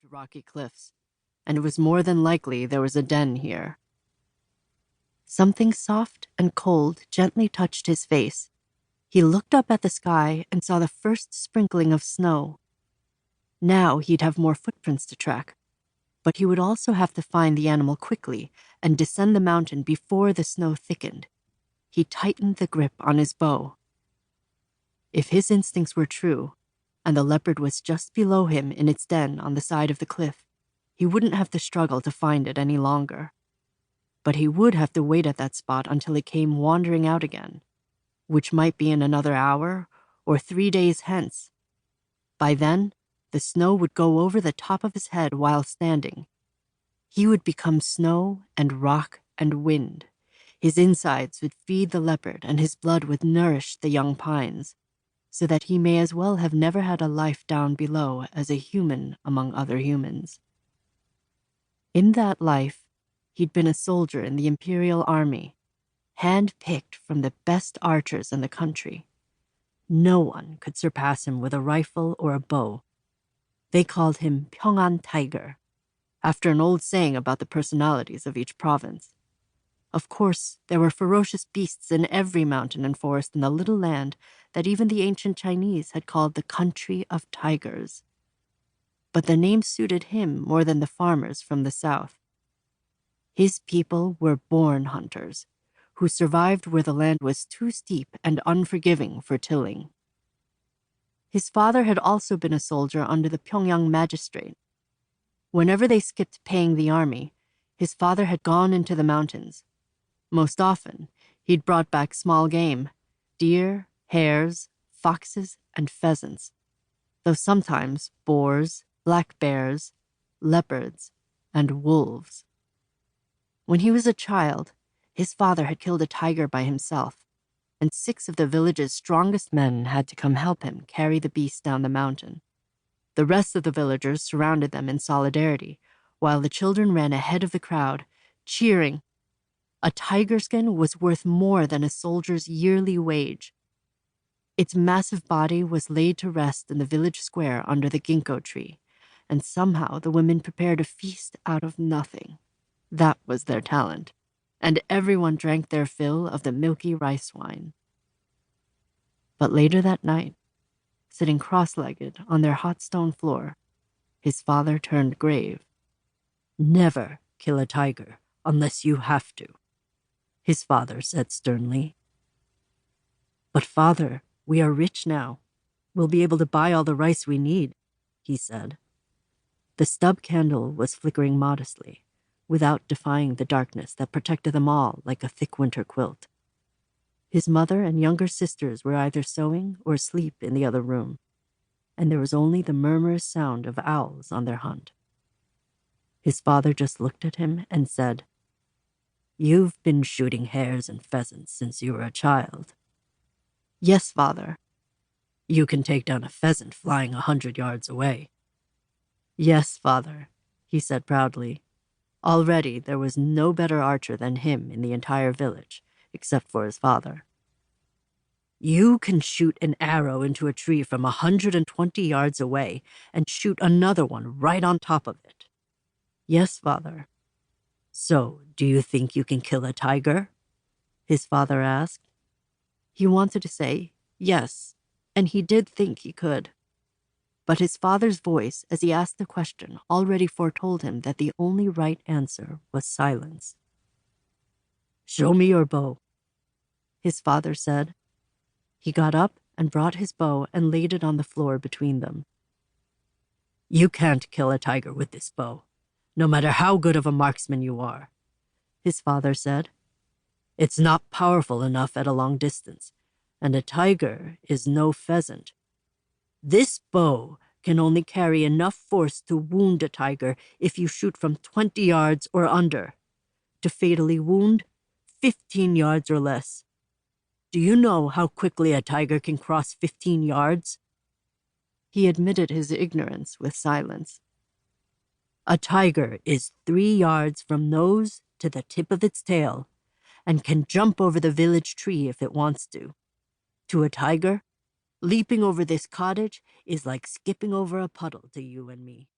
to rocky cliffs, and it was more than likely there was a den here. Something soft and cold gently touched his face. He looked up at the sky and saw the first sprinkling of snow. Now he'd have more footprints to track, but he would also have to find the animal quickly and descend the mountain before the snow thickened. He tightened the grip on his bow. If his instincts were true, and the leopard was just below him in its den on the side of the cliff, he wouldn't have to struggle to find it any longer. But he would have to wait at that spot until it came wandering out again, which might be in another hour or 3 days hence. By then, the snow would go over the top of his head while standing. He would become snow and rock and wind. His insides would feed the leopard and his blood would nourish the young pines, so that he may as well have never had a life down below as a human among other humans. In that life, he'd been a soldier in the Imperial Army, hand-picked from the best archers in the country. No one could surpass him with a rifle or a bow. They called him Pyongan Tiger, after an old saying about the personalities of each province. Of course, there were ferocious beasts in every mountain and forest in the little land that even the ancient Chinese had called the country of tigers. But the name suited him more than the farmers from the south. His people were born hunters, who survived where the land was too steep and unforgiving for tilling. His father had also been a soldier under the Pyongyang magistrate. Whenever they skipped paying the army, his father had gone into the mountains. Most often, he'd brought back small game, deer, hares, foxes, and pheasants, though sometimes boars, black bears, leopards, and wolves. When he was a child, his father had killed a tiger by himself, and 6 of the village's strongest men had to come help him carry the beast down the mountain. The rest of the villagers surrounded them in solidarity, while the children ran ahead of the crowd, cheering. A tiger skin was worth more than a soldier's yearly wage. Its massive body was laid to rest in the village square under the ginkgo tree, and somehow the women prepared a feast out of nothing. That was their talent, and everyone drank their fill of the milky rice wine. But later that night, sitting cross-legged on their hot stone floor, his father turned grave. "Never kill a tiger unless you have to," his father said sternly. "But father, we are rich now. We'll be able to buy all the rice we need," he said. The stub candle was flickering modestly, without defying the darkness that protected them all like a thick winter quilt. His mother and younger sisters were either sewing or asleep in the other room, and there was only the murmurous sound of owls on their hunt. His father just looked at him and said, "You've been shooting hares and pheasants since you were a child." "Yes, father." "You can take down a pheasant flying 100 yards away." "Yes, father," he said proudly. Already there was no better archer than him in the entire village, except for his father. "You can shoot an arrow into a tree from 120 yards away and shoot another one right on top of it." "Yes, father." "So, do you think you can kill a tiger?" his father asked. He wanted to say yes, and he did think he could. But his father's voice, as he asked the question, already foretold him that the only right answer was silence. "Show me your bow," his father said. He got up and brought his bow and laid it on the floor between them. "You can't kill a tiger with this bow, no matter how good of a marksman you are," his father said. "It's not powerful enough at a long distance, and a tiger is no pheasant. This bow can only carry enough force to wound a tiger if you shoot from 20 yards or under. To fatally wound, 15 yards or less. Do you know how quickly a tiger can cross 15 yards? He admitted his ignorance with silence. "A tiger is 3 yards from nose to the tip of its tail, and can jump over the village tree if it wants to. To a tiger, leaping over this cottage is like skipping over a puddle to you and me."